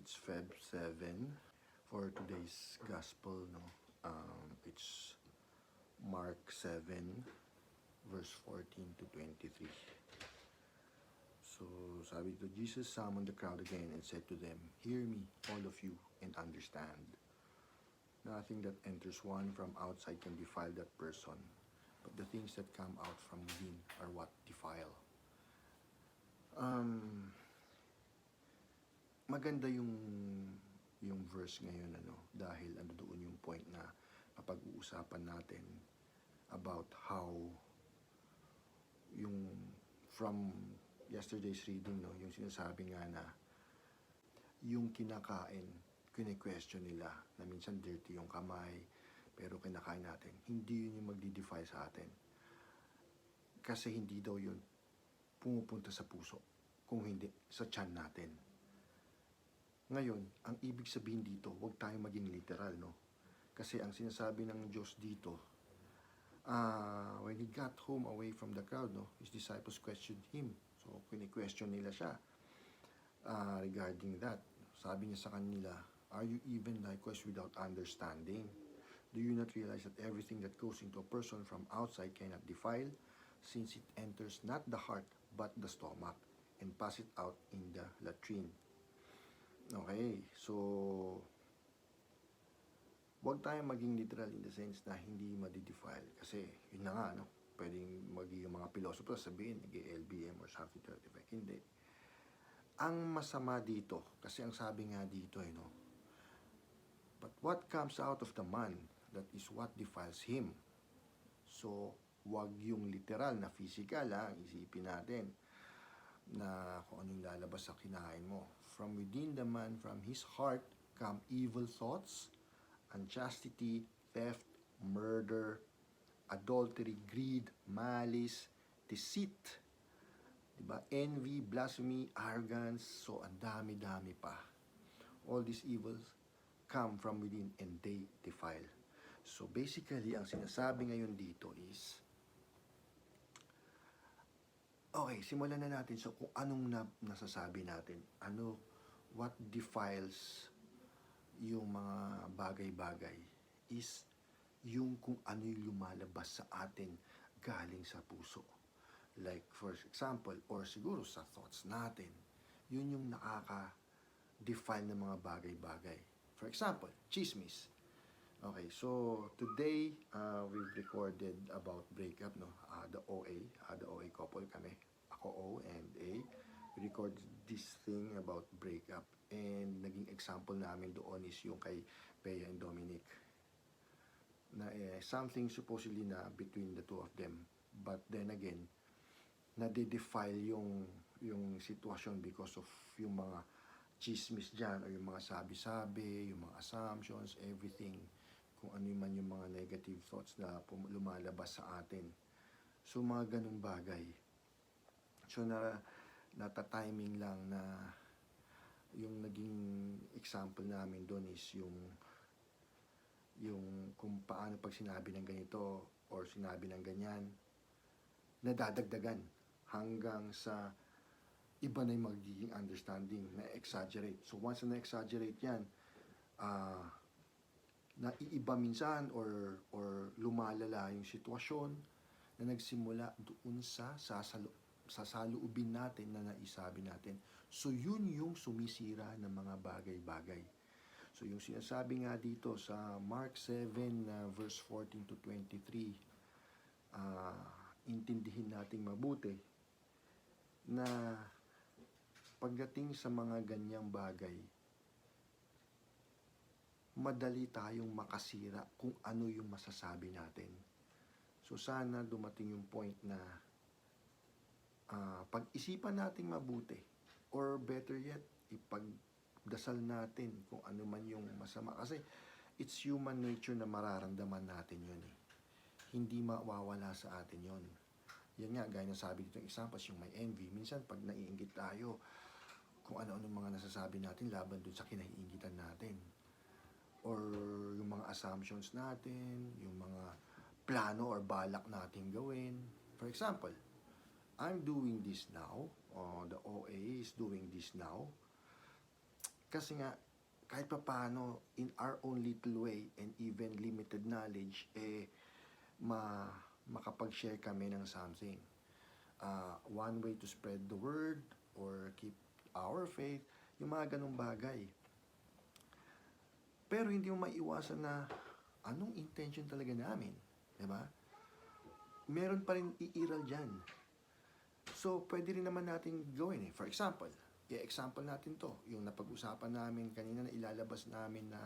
It's Feb 7 for today's gospel. No, it's Mark 7 verse 14 to 23. So sabi dito, Jesus summoned the crowd again and said to them, "Hear me, all of you, and understand. Nothing that enters one from outside can defile that person, but the things that come out from within are what defile." Maganda yung verse ngayon, dahil doon yung point na kapag-uusapan natin about how yung from yesterday's reading, yung sinasabi nga na yung kinakain, kine-question nila na minsan dirty yung kamay, pero kinakain natin. Hindi yun yung magdi-defy sa atin. Kasi hindi daw yun pumupunta sa puso, kung hindi sa tiyan natin. Ngayon, ang ibig sabihin dito, huwag tayong maging literal, no? Kasi ang sinasabi ng Diyos dito, when he got home away from the crowd, his disciples questioned him. So, kini-question nila siya regarding that. Sabi niya sa kanila, "Are you even likewise without understanding? Do you not realize that everything that goes into a person from outside cannot defile, since it enters not the heart, but the stomach, and pass it out in the latrine?" Okay, so huwag tayong maging literal in the sense na hindi madi-defile. Kasi yun na nga, pwedeng maging mga pilosopo sabihin, nag-LBM or something to that effect. Hindi. Ang masama dito, kasi ang sabi nga dito, but what comes out of the man, that is what defiles him. So, wag yung literal na physical, isipin natin na kung ano yung lalabas sa kinain mo. From within the man, from his heart, come evil thoughts, unchastity, theft, murder, adultery, greed, malice, deceit, diba? Envy, blasphemy, arrogance, so ang dami-dami pa. All these evils come from within and they defile. So basically, ang sinasabi ngayon dito is, okay, simulan na natin so kung anong nasasabi natin. What defiles yung mga bagay-bagay is yung kung ano yung lumalabas sa atin galing sa puso. Like for example, or siguro sa thoughts natin, yun yung nakaka-defile ng mga bagay-bagay. For example, chismis. Okay, so today we've recorded about breakup, the OA couple kami. Ako O and A. We recorded this thing about breakup, and naging example namin doon is yung kay Bea and Dominic. Na something supposedly na between the two of them. But then again, nade-defile yung sitwasyon because of yung mga chismis dyan, o yung mga sabi-sabi, yung mga assumptions, everything. Kung ano man yung mga negative thoughts na lumalabas sa atin. So, mga ganung bagay. So, nata-timing lang na yung naging example namin doon is yung kung paano pag sinabi ng ganito or sinabi ng ganyan, nadadagdagan hanggang sa iba na yung magiging understanding, na-exaggerate. So, once na-exaggerate yan, naiiba minsan or lumalala yung sitwasyon na nagsimula doon sa sasaluubin natin na naisabi natin. So, yun yung sumisira ng mga bagay-bagay. So, yung sinasabi nga dito sa Mark 7, verse 14 to 23, intindihin nating mabuti na pagdating sa mga ganyang bagay, madali tayong makasira kung ano yung masasabi natin. So sana dumating yung point na pag-isipan natin mabuti, or better yet, ipagdasal natin kung ano man yung masama. Kasi it's human nature na mararamdaman natin yun. Hindi mawawala sa atin yun. Yan nga, gaya na sabi dito ng examples, yung may envy. Minsan pag naiinggit tayo, kung ano-ano mga nasasabi natin laban dun sa kinaiinggitan natin. Or yung mga assumptions natin, yung mga plano or balak natin gawin. For example, I'm doing this now, the OA is doing this now, Kasi nga, kahit papaano, in our own little way and even limited knowledge, makapag-share kami ng something. One way to spread the word or keep our faith, yung mga ganong bagay. Pero hindi mo maiwasan na anong intention talaga namin, di ba? Meron pa rin iiral dyan. So, pwede rin naman natin gawin eh. For example, i-example natin to, yung napag-usapan namin kanina na ilalabas namin na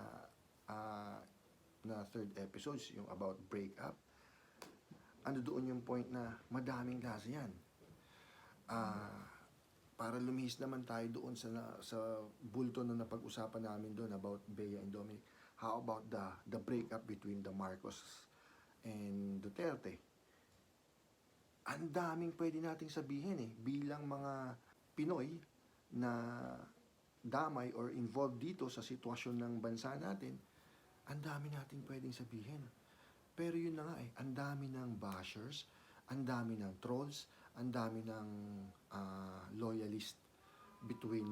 third episodes, yung about breakup. Ano doon yung point na madaming klase yan. Para lumihis naman tayo doon sa bulto na napag-usapan namin doon about Bea and Dominic. How about the breakup between the Marcos and Duterte? Ang daming pwede nating sabihin eh, bilang mga Pinoy na damay or involved dito sa sitwasyon ng bansa natin, ang dami nating pwedeng sabihin. Pero yun na nga eh, ang dami ng bashers, ang dami ng trolls, ang dami ng loyalist between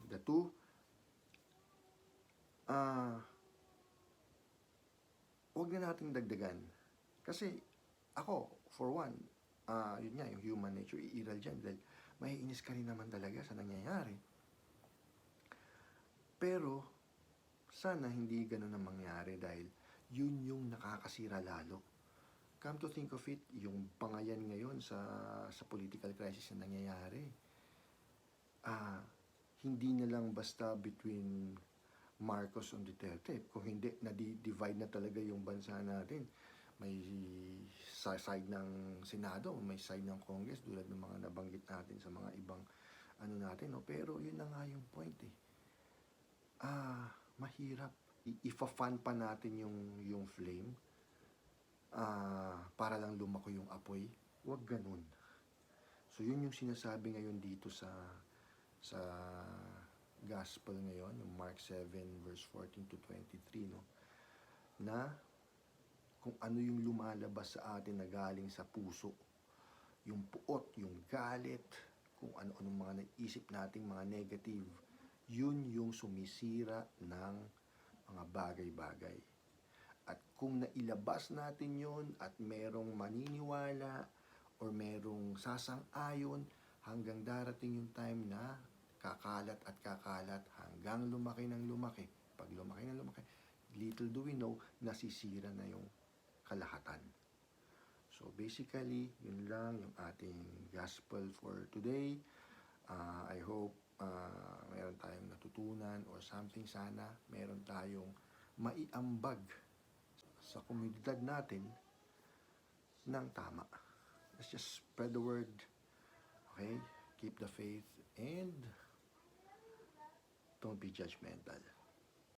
the two. Huwag na nating dagdagan. Kasi ako, for one, yun nga, yung human nature, iiral dyan dahil maiinis ka rin naman talaga sa nangyayari. Pero, sana hindi ganun ang mangyari dahil yun yung nakakasira lalo. Come to think of it, yung pangayan ngayon sa political crisis na nangyayari, hindi na lang basta between Marcos and Duterte. Kung hindi, na-divide na talaga yung bansa natin. May side ng Senado, may side ng Congress, tulad ng mga nabanggit natin sa mga ibang natin. No? Pero yun na nga yung point eh. Mahirap. Ifa-fan pa natin yung flame para lang lumako yung apoy. Huwag ganun. So yun yung sinasabi ngayon dito sa gospel ngayon, yung Mark 7 verse 14 to 23, no? Na kung ano yung lumalabas sa atin na galing sa puso, yung puot, yung galit, kung ano-anong mga naisip nating mga negative, yun yung sumisira ng mga bagay-bagay. At kung nailabas natin yun at merong maniniwala or merong sasang-ayon, hanggang darating yung time na kakalat at kakalat hanggang lumaki ng lumaki. Pag lumaki ng lumaki, little do we know, nasisira na yung kalahatan. So basically, yun lang yung ating gospel for today. I hope meron tayong natutunan or something sana, meron tayong maiambag sa komunidad natin ng tama. Let's just spread the word. Okay? Keep the faith and don't be judgmental.